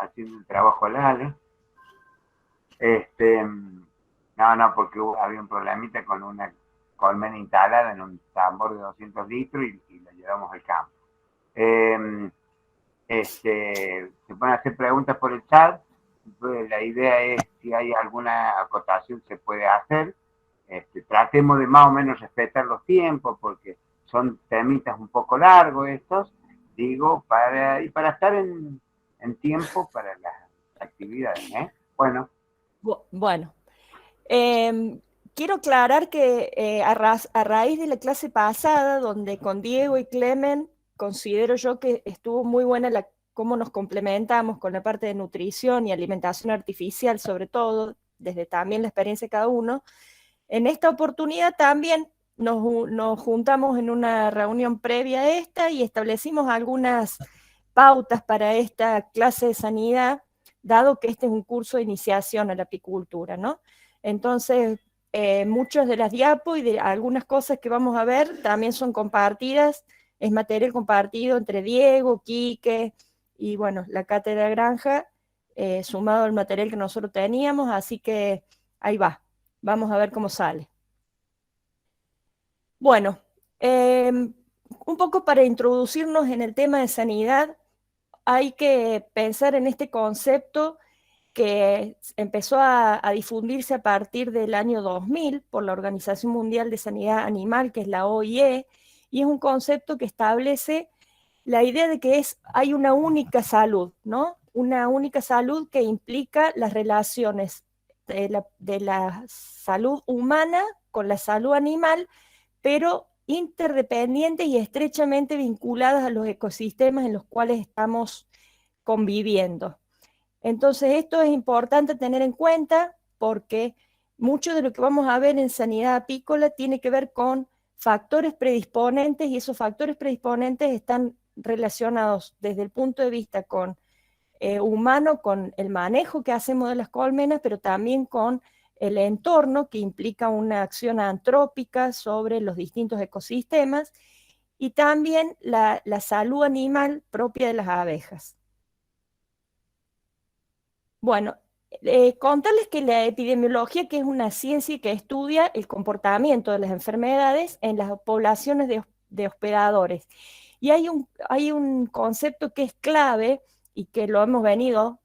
haciendo el trabajo al Ale. No, porque había un problemita con una colmena instalada en un tambor de 200 litros y la llevamos al campo. Eh, se pueden hacer preguntas por el chat. Entonces, la idea es si hay alguna acotación se puede hacer. Tratemos de más o menos respetar los tiempos porque son temitas un poco largos estos, digo, para estar en tiempo para las actividades. Bueno. Bueno, quiero aclarar que a raíz de la clase pasada, donde con Diego y Clemen considero yo que estuvo muy buena cómo nos complementamos con la parte de nutrición y alimentación artificial, sobre todo, desde también la experiencia de cada uno, en esta oportunidad también nos juntamos en una reunión previa a esta y establecimos algunas pautas para esta clase de sanidad, dado que este es un curso de iniciación a la apicultura, ¿no? Entonces, muchas de las diapos y de algunas cosas que vamos a ver también son compartidas, es material compartido entre Diego, Quique y, bueno, la cátedra granja, sumado al material que nosotros teníamos, así que ahí va, vamos a ver cómo sale. Bueno, un poco para introducirnos en el tema de sanidad, hay que pensar en este concepto que empezó a difundirse a partir del año 2000 por la Organización Mundial de Sanidad Animal, que es la OIE, y es un concepto que establece la idea de que hay una única salud, ¿no? Una única salud que implica las relaciones de la salud humana con la salud animal, pero interdependientes y estrechamente vinculadas a los ecosistemas en los cuales estamos conviviendo. Entonces, esto es importante tener en cuenta porque mucho de lo que vamos a ver en sanidad apícola tiene que ver con factores predisponentes y esos factores predisponentes están relacionados desde el punto de vista humano, con el manejo que hacemos de las colmenas, pero también con el entorno que implica una acción antrópica sobre los distintos ecosistemas y también la salud animal propia de las abejas. Bueno, contarles que la epidemiología, que es una ciencia que estudia el comportamiento de las enfermedades en las poblaciones de hospedadores. Y hay un concepto que es clave y que lo hemos venido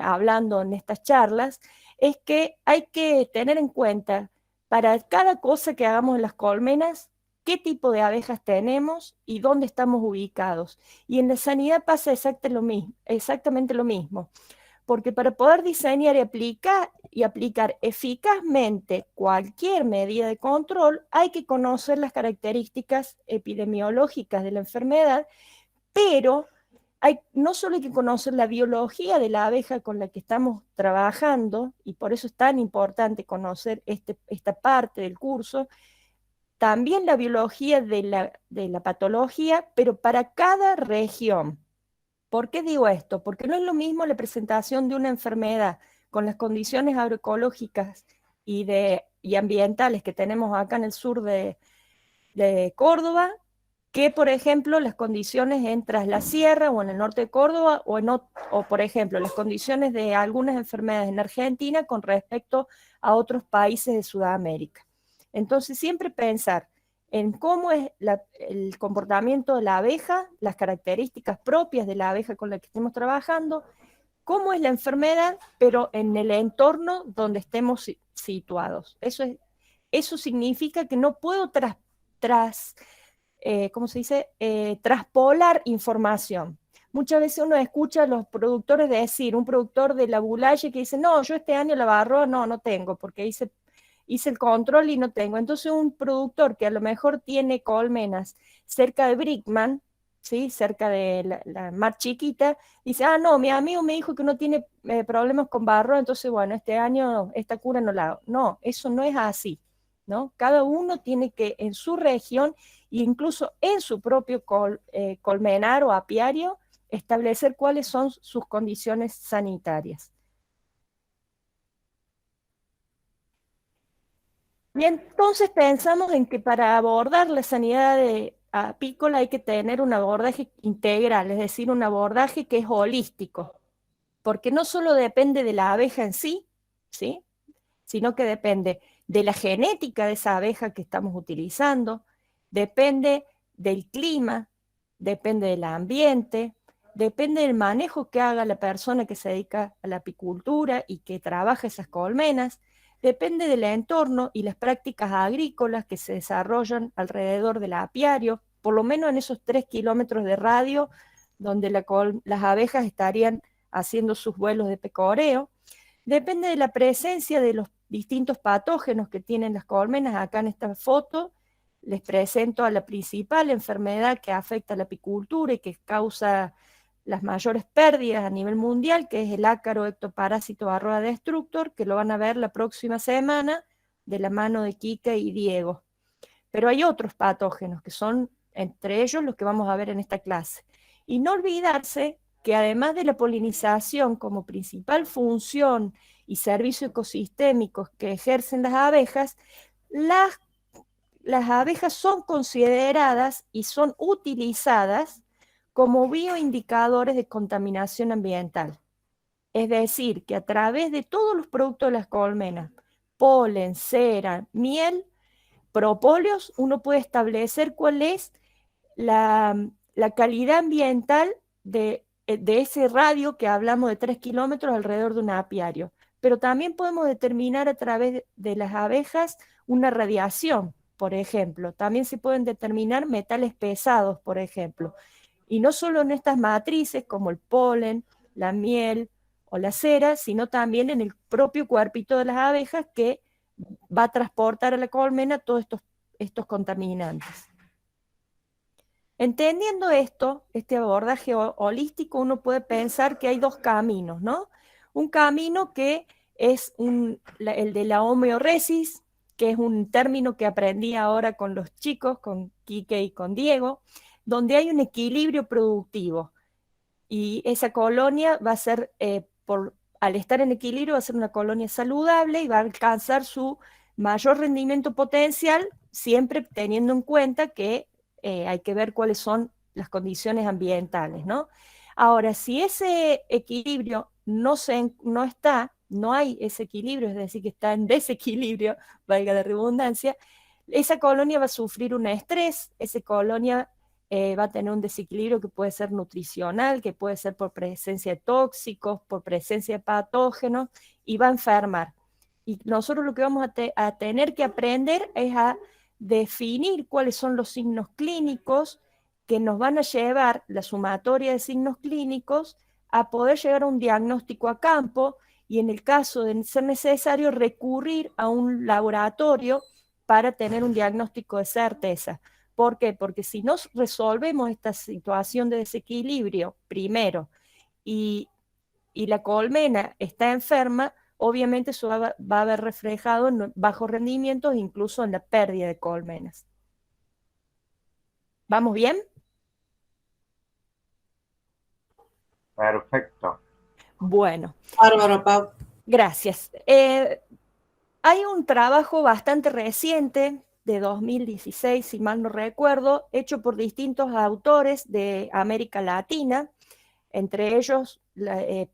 hablando en estas charlas, es que hay que tener en cuenta para cada cosa que hagamos en las colmenas, qué tipo de abejas tenemos y dónde estamos ubicados. Y en la sanidad pasa exactamente lo mismo, porque para poder diseñar y aplicar eficazmente cualquier medida de control hay que conocer las características epidemiológicas de la enfermedad, pero no solo hay que conocer la biología de la abeja con la que estamos trabajando, y por eso es tan importante conocer esta parte del curso, también la biología de la patología, pero para cada región. ¿Por qué digo esto? Porque no es lo mismo la presentación de una enfermedad con las condiciones agroecológicas y ambientales que tenemos acá en el sur de Córdoba, que por ejemplo las condiciones en Tras la Sierra o en el norte de Córdoba, o por ejemplo las condiciones de algunas enfermedades en Argentina con respecto a otros países de Sudamérica. Entonces siempre pensar en cómo es el comportamiento de la abeja, las características propias de la abeja con la que estemos trabajando, cómo es la enfermedad, pero en el entorno donde estemos situados. Eso significa que no puedo ¿cómo se dice? Traspolar información. Muchas veces uno escucha a los productores decir, un productor de la Bulaye que dice, no, yo este año la barroa no tengo, porque hice el control y no tengo. Entonces un productor que a lo mejor tiene colmenas cerca de Brickman, ¿sí? Cerca de la Mar Chiquita, dice, no, mi amigo me dijo que no tiene problemas con barro, entonces bueno, este año esta cura no la hago. No, eso no es así, ¿no? Cada uno tiene que en su región e incluso en su propio colmenar o apiario establecer cuáles son sus condiciones sanitarias. Y entonces pensamos en que para abordar la sanidad apícola hay que tener un abordaje integral, es decir, un abordaje que es holístico. porque no solo depende de la abeja en sí, ¿sí? Sino que depende de la genética de esa abeja que estamos utilizando, depende del clima, depende del ambiente, depende del manejo que haga la persona que se dedica a la apicultura y que trabaja esas colmenas, depende del entorno y las prácticas agrícolas que se desarrollan alrededor del apiario, por lo menos en esos 3 kilómetros de radio donde las abejas estarían haciendo sus vuelos de pecoreo. Depende de la presencia de los distintos patógenos que tienen las colmenas. Acá en esta foto les presento a la principal enfermedad que afecta a la apicultura y que causa las mayores pérdidas a nivel mundial, que es el ácaro ectoparásito varroa destructor, que lo van a ver la próxima semana de la mano de Kika y Diego. Pero hay otros patógenos que son entre ellos los que vamos a ver en esta clase. Y no olvidarse que además de la polinización como principal función y servicio ecosistémicos que ejercen las abejas, las abejas son consideradas y son utilizadas como bioindicadores de contaminación ambiental. Es decir, que a través de todos los productos de las colmenas, polen, cera, miel, propóleos, uno puede establecer cuál es la calidad ambiental de ese radio que hablamos de 3 kilómetros alrededor de un apiario. Pero también podemos determinar a través de las abejas una radiación, por ejemplo. También se pueden determinar metales pesados, por ejemplo. Y no solo en estas matrices como el polen, la miel o la cera, sino también en el propio cuerpito de las abejas que va a transportar a la colmena todos estos contaminantes. Entendiendo esto, este abordaje holístico, uno puede pensar que hay dos caminos, ¿no? Un camino que es el de la homeoresis, que es un término que aprendí ahora con los chicos, con Quique y con Diego, donde hay un equilibrio productivo. Y esa colonia va a ser, al estar en equilibrio, va a ser una colonia saludable y va a alcanzar su mayor rendimiento potencial, siempre teniendo en cuenta que hay que ver cuáles son las condiciones ambientales, ¿no? Ahora, si ese equilibrio no está, no hay ese equilibrio, es decir, que está en desequilibrio, valga la redundancia, esa colonia va a sufrir un estrés, esa colonia va a tener un desequilibrio que puede ser nutricional, que puede ser por presencia de tóxicos, por presencia de patógenos, y va a enfermar. Y nosotros lo que vamos a tener que aprender es a definir cuáles son los signos clínicos que nos van a llevar, la sumatoria de signos clínicos, a poder llegar a un diagnóstico a campo y en el caso de ser necesario recurrir a un laboratorio para tener un diagnóstico de certeza. ¿Por qué? Porque si no resolvemos esta situación de desequilibrio primero y la colmena está enferma, obviamente eso va a haber reflejado en bajos rendimientos, incluso en la pérdida de colmenas. ¿Vamos bien? Perfecto. Bueno. Bárbaro, Pau. Gracias. Hay un trabajo bastante reciente, de 2016, si mal no recuerdo, hecho por distintos autores de América Latina, entre ellos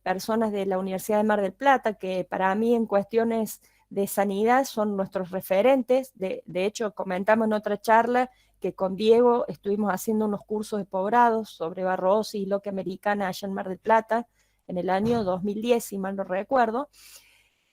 personas de la Universidad de Mar del Plata, que para mí en cuestiones de sanidad son nuestros referentes. De hecho, comentamos en otra charla que con Diego estuvimos haciendo unos cursos de posgrados sobre barrosis y loque americana allá en Mar del Plata, en el año 2010, si mal no recuerdo.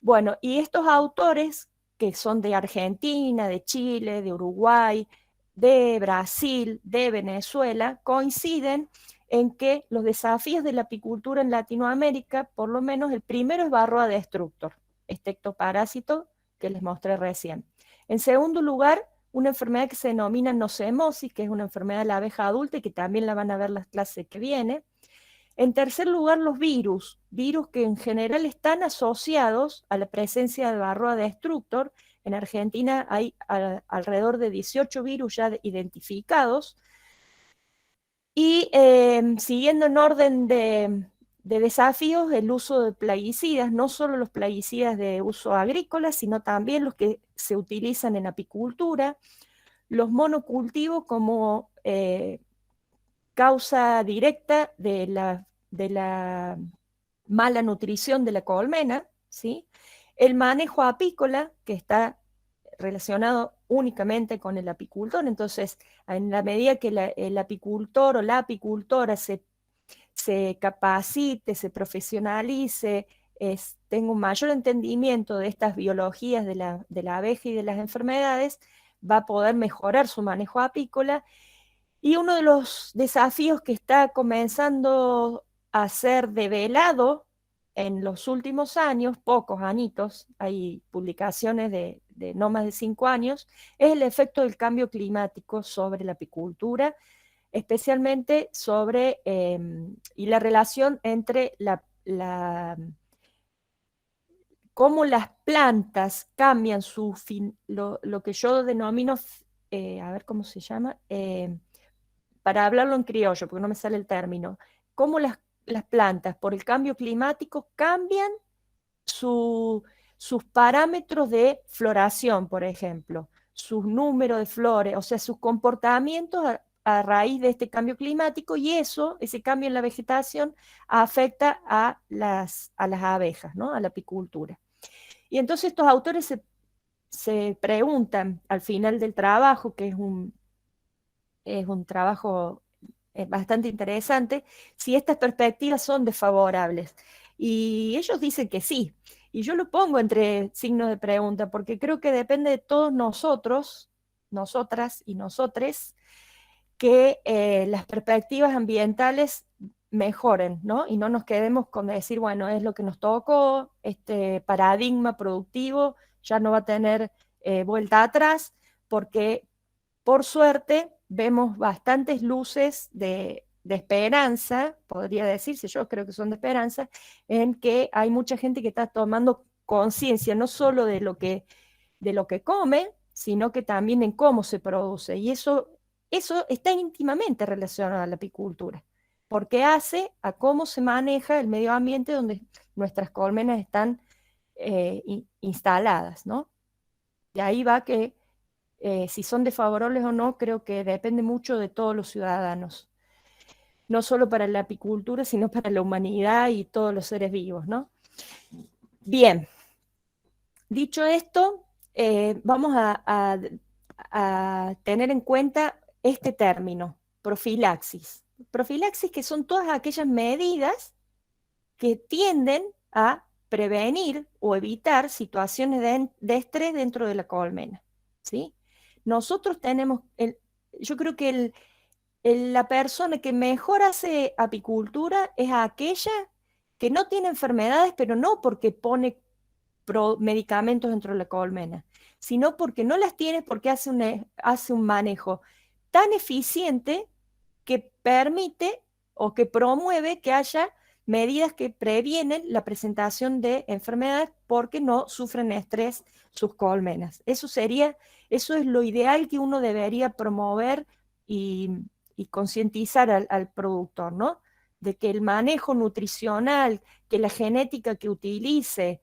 Bueno, y estos autores que son de Argentina, de Chile, de Uruguay, de Brasil, de Venezuela, coinciden en que los desafíos de la apicultura en Latinoamérica, por lo menos el primero es Varroa destructor, este ectoparásito que les mostré recién. En segundo lugar, una enfermedad que se denomina nocemosis, que es una enfermedad de la abeja adulta y que también la van a ver las clases que viene. En tercer lugar, los virus que en general están asociados a la presencia de Varroa destructor. En Argentina hay alrededor de 18 virus ya identificados. Y siguiendo en orden de desafíos, el uso de plaguicidas, no solo los plaguicidas de uso agrícola, sino también los que se utilizan en apicultura, los monocultivos como causa directa de la mala nutrición de la colmena, ¿sí? El manejo apícola, que está relacionado únicamente con el apicultor. Entonces, en la medida que el apicultor o la apicultora se capacite, se profesionalice, tenga un mayor entendimiento de estas biologías de la abeja y de las enfermedades, va a poder mejorar su manejo apícola. Y uno de los desafíos que está comenzando a ser develado en los últimos años, pocos añitos, hay publicaciones de no más de 5 años, es el efecto del cambio climático sobre la apicultura, especialmente sobre y la relación entre cómo las plantas cambian lo que yo denomino, a ver cómo se llama, para hablarlo en criollo, porque no me sale el término, cómo las plantas por el cambio climático cambian sus parámetros de floración, por ejemplo, sus números de flores, o sea, sus comportamientos a raíz de este cambio climático, y ese cambio en la vegetación afecta a las abejas, ¿no? A la apicultura. Y entonces estos autores se preguntan al final del trabajo, que es un trabajo bastante interesante, si estas perspectivas son desfavorables. Y ellos dicen que sí. Y yo lo pongo entre signos de pregunta, porque creo que depende de todos nosotros, nosotras y nosotres, que las perspectivas ambientales mejoren, ¿no? Y no nos quedemos con decir, bueno, es lo que nos tocó, este paradigma productivo ya no va a tener vuelta atrás, porque por suerte vemos bastantes luces de esperanza, podría decirse, yo creo que son de esperanza, en que hay mucha gente que está tomando conciencia no solo de lo que come, sino que también en cómo se produce. Y eso está íntimamente relacionado a la apicultura, porque hace a cómo se maneja el medio ambiente donde nuestras colmenas están instaladas, ¿no? De ahí va que si son desfavorables o no, creo que depende mucho de todos los ciudadanos, no solo para la apicultura, sino para la humanidad y todos los seres vivos, ¿no? Bien, dicho esto, vamos a tener en cuenta este término, profilaxis. Profilaxis, que son todas aquellas medidas que tienden a prevenir o evitar situaciones de estrés dentro de la colmena, ¿sí? Nosotros tenemos, yo creo que la persona que mejor hace apicultura es aquella que no tiene enfermedades, pero no porque pone medicamentos dentro de la colmena, sino porque no las tiene, porque hace un manejo tan eficiente que permite o que promueve que haya medidas que previenen la presentación de enfermedades porque no sufren estrés sus colmenas. Eso es lo ideal que uno debería promover y concientizar al productor, ¿no? De que el manejo nutricional, que la genética que utilice,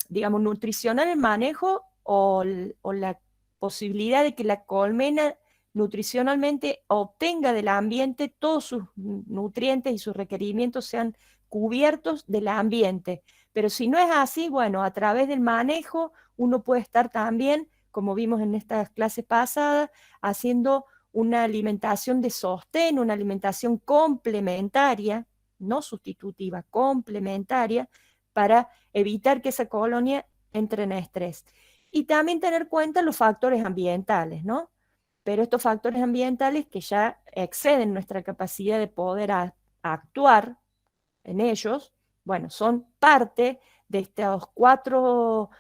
digamos, nutricional el manejo o la posibilidad de que la colmena nutricionalmente obtenga del ambiente todos sus nutrientes y sus requerimientos sean cubiertos del ambiente. Pero si no es así, bueno, a través del manejo uno puede estar también, como vimos en estas clases pasadas, haciendo una alimentación de sostén, una alimentación complementaria, no sustitutiva, complementaria, para evitar que esa colonia entre en estrés. Y también tener en cuenta los factores ambientales, ¿no? Pero estos factores ambientales que ya exceden nuestra capacidad de poder actuar en ellos, bueno, son parte de estas 4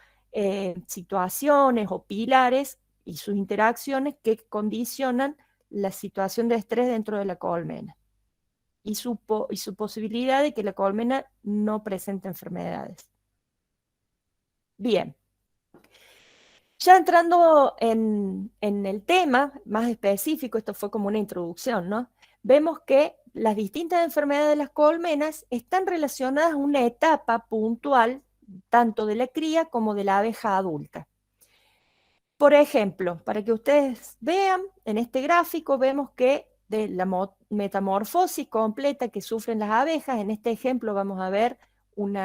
situaciones o pilares y sus interacciones que condicionan la situación de estrés dentro de la colmena y su posibilidad de que la colmena no presente enfermedades. Bien. Ya entrando en el tema más específico, esto fue como una introducción, ¿no? Vemos que las distintas enfermedades de las colmenas están relacionadas a una etapa puntual, tanto de la cría como de la abeja adulta. Por ejemplo, para que ustedes vean, en este gráfico vemos que de la metamorfosis completa que sufren las abejas. En este ejemplo vamos a ver un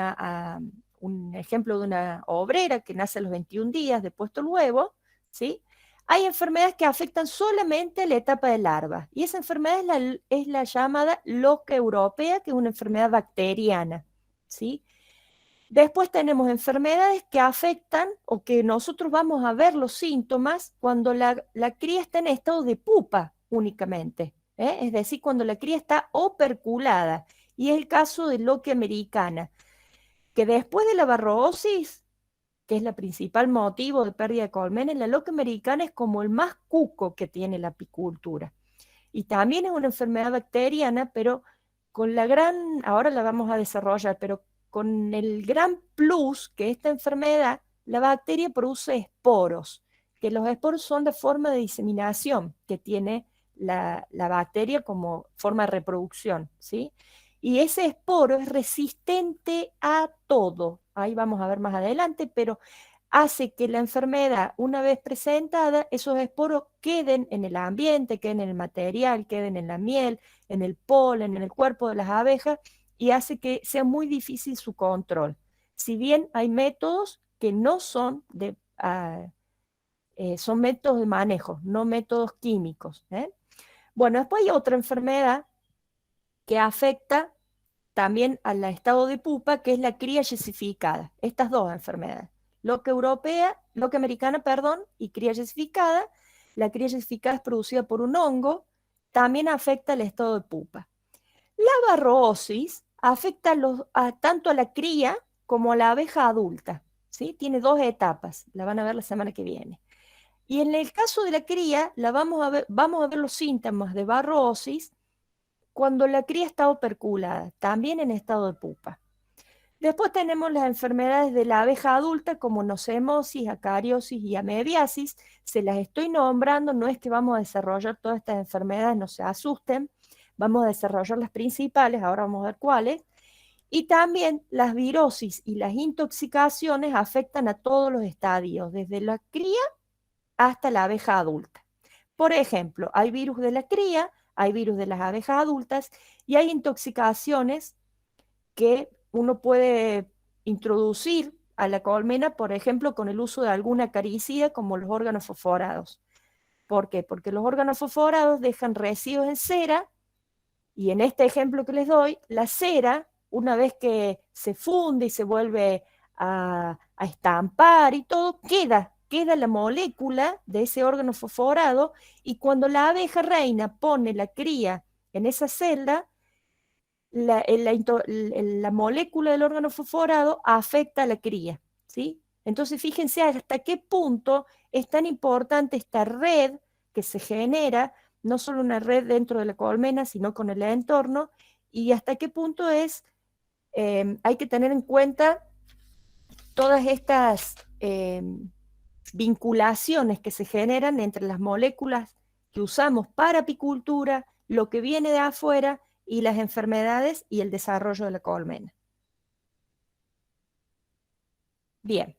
ejemplo de una obrera que nace a los 21 días de puesto el huevo, ¿sí? Hay enfermedades que afectan solamente la etapa de larva, y esa enfermedad es la llamada loca europea, que es una enfermedad bacteriana, ¿sí? Después tenemos enfermedades que afectan o que nosotros vamos a ver los síntomas cuando la cría está en estado de pupa únicamente, ¿eh? Es decir, cuando la cría está operculada, y es el caso de loquia americana, que después de la barroosis, que es el principal motivo de pérdida de colmenas, la loca americana es como el más cuco que tiene la apicultura. Y también es una enfermedad bacteriana, pero con la gran, ahora la vamos a desarrollar, pero con el gran plus que esta enfermedad, la bacteria produce esporos, que los esporos son la forma de diseminación que tiene la bacteria como forma de reproducción, ¿sí? Y ese esporo es resistente a todo. Ahí vamos a ver más adelante, pero hace que la enfermedad, una vez presentada, esos esporos queden en el ambiente, queden en el material, queden en la miel, en el polen, en el cuerpo de las abejas, y hace que sea muy difícil su control. Si bien hay métodos que no son son métodos de manejo, no métodos químicos, ¿eh? Bueno, después hay otra enfermedad que afecta también al estado de pupa, que es la cría yesificada. Estas dos enfermedades, loca americana, perdón, y cría yesificada. La cría yesificada es producida por un hongo, también afecta el estado de pupa. La barroosis afecta tanto a la cría como a la abeja adulta, ¿sí? Tiene dos etapas, la van a ver la semana que viene. Y en el caso de la cría, vamos a ver los síntomas de barroosis cuando la cría está operculada, también en estado de pupa. Después tenemos las enfermedades de la abeja adulta, como nocemosis, acariosis y amebiasis. Se las estoy nombrando, no es que vamos a desarrollar todas estas enfermedades, no se asusten. Vamos a desarrollar las principales, ahora vamos a ver cuáles. Y también las virosis y las intoxicaciones afectan a todos los estadios, desde la cría hasta la abeja adulta. Por ejemplo, hay virus de la cría, hay virus de las abejas adultas, y hay intoxicaciones que uno puede introducir a la colmena, por ejemplo, con el uso de alguna acaricida como los órganos fosforados. ¿Por qué? Porque los órganos fosforados dejan residuos en cera, y en este ejemplo que les doy, la cera, una vez que se funde y se vuelve a estampar y todo, queda la molécula de ese órgano fosforado, y cuando la abeja reina pone la cría en esa celda, la molécula del órgano fosforado afecta a la cría, ¿sí? Entonces fíjense hasta qué punto es tan importante esta red que se genera, no solo una red dentro de la colmena, sino con el entorno, y hasta qué punto hay que tener en cuenta todas estas vinculaciones que se generan entre las moléculas que usamos para apicultura, lo que viene de afuera, y las enfermedades y el desarrollo de la colmena. Bien.